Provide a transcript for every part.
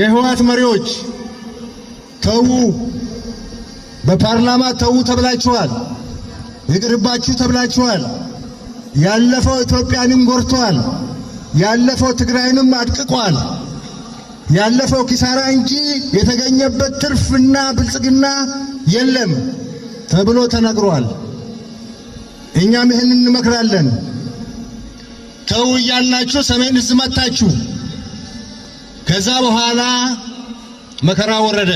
የህወሓት መሪዎች ተው፣ በፓርላማ ተው ተብላችኋል። ይቅርባችሁ ተብላችኋል። ያለፈው ኢትዮጵያንም ጎርቷል። ያለፈው ትግራይንም አድቅቋል። ያለፈው ኪሳራ እንጂ የተገኘበት ትርፍና ብልጽግና የለም ተብሎ ተነግሯል። እኛም ይህንን እንመክራለን። ተው እያልናችሁ ሰሜን ዕዝ መታችሁ። ከዛ በኋላ መከራ ወረደ።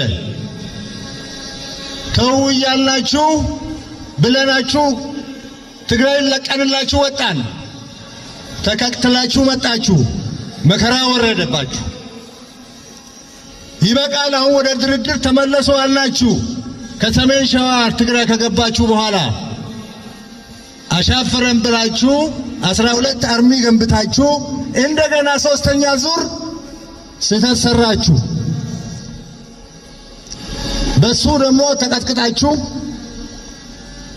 ተው እያልናችሁ ብለናችሁ ትግራይን ለቀንላችሁ ወጣን። ተከክትላችሁ መጣችሁ። መከራ ወረደባችሁ። ይበቃል፣ አሁን ወደ ድርድር ተመለሱ አልናችሁ። ከሰሜን ሸዋ ትግራይ ከገባችሁ በኋላ አሻፈረን ብላችሁ 12 አርሚ ገንብታችሁ እንደገና ሶስተኛ ዙር ስህተት ሰራችሁ። በሱ ደግሞ ተቀጥቅጣችሁ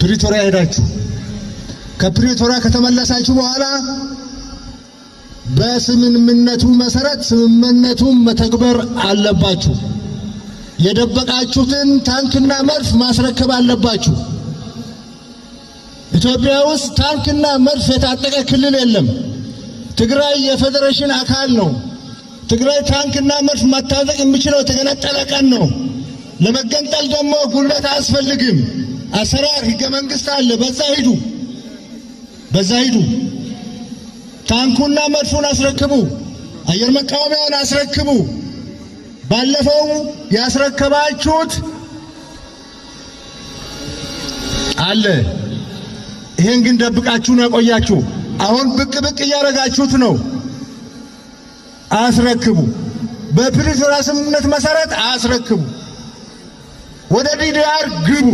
ፕሪቶሪያ ሄዳችሁ ከፕሪቶሪያ ከተመለሳችሁ በኋላ በስምምነቱ መሰረት ስምምነቱን መተግበር አለባችሁ። የደበቃችሁትን ታንክና መድፍ ማስረከብ አለባችሁ። ኢትዮጵያ ውስጥ ታንክና መድፍ የታጠቀ ክልል የለም። ትግራይ የፌዴሬሽን አካል ነው። ትግራይ ታንክና መድፍ ማታጠቅ የሚችለው የተገነጠለ ቀን ነው። ለመገንጠል ደግሞ ጉልበት አያስፈልግም። አሰራር ህገ መንግስት አለ። በዛ ሂዱ። ታንኩና መድፉን አስረክቡ። አየር መቃወሚያውን አስረክቡ። ባለፈው ያስረከባችሁት አለ። ይሄን ግን ደብቃችሁ ነው ያቆያችሁ። አሁን ብቅ እያረጋችሁት ነው። አስረክቡ። በፕሪቶሪያ ስምምነት መሰረት አስረክቡ። ወደ ዲዲአር ግቡ።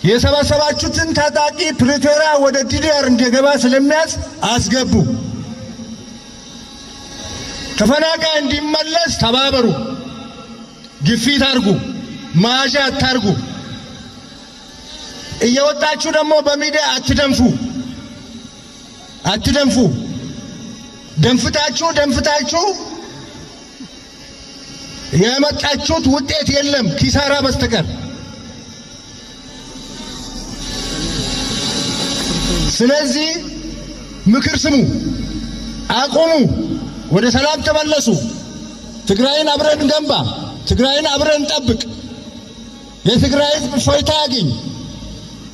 የሰባሰባችሁትን ታጣቂ ፕሪቶሪያ ወደ ዲዲአር እንዲገባ ስለሚያዝ አስገቡ። ተፈናቃይ እንዲመለስ ተባበሩ። ግፊት አርጉ። ማዣ አታርጉ። እየወጣችሁ ደግሞ በሚዲያ አትደንፉ። ደንፍታችሁ የመጣችሁት ውጤት የለም ኪሳራ በስተቀር። ስለዚህ ምክር ስሙ፣ አቁሙ፣ ወደ ሰላም ተመለሱ። ትግራይን አብረን ገንባ፣ ትግራይን አብረን ጠብቅ፣ የትግራይ ሕዝብ እፎይታ ያግኝ።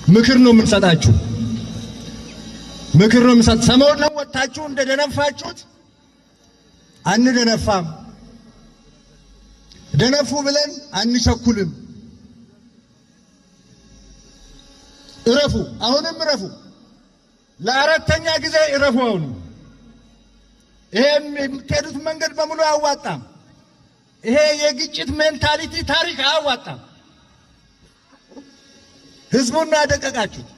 ምክር ነው የምንሰጣችሁ። ሰሞኑን ወጣችሁ እንደደነፋችሁት አንደነፋም። ደነፉ ብለን አንቸኩልም። እረፉ። አሁንም እረፉ። ለአራተኛ ጊዜ እረፉ። አሁን ይሄ የምትሄዱት መንገድ በሙሉ አያዋጣም። ይሄ የግጭት ሜንታሊቲ ታሪክ አያዋጣም። ህዝቡን አደቀቃችሁት።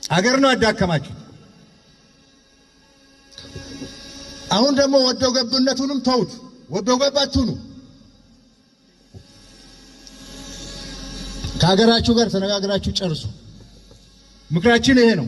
አገር ነው አዳከማችሁት። አሁን ደግሞ ወደው ገብነቱንም ተውት። ወደው ገባችሁኑ ከሀገራችሁ ጋር ተነጋግራችሁ ጨርሱ። ምክራችን ይሄ ነው።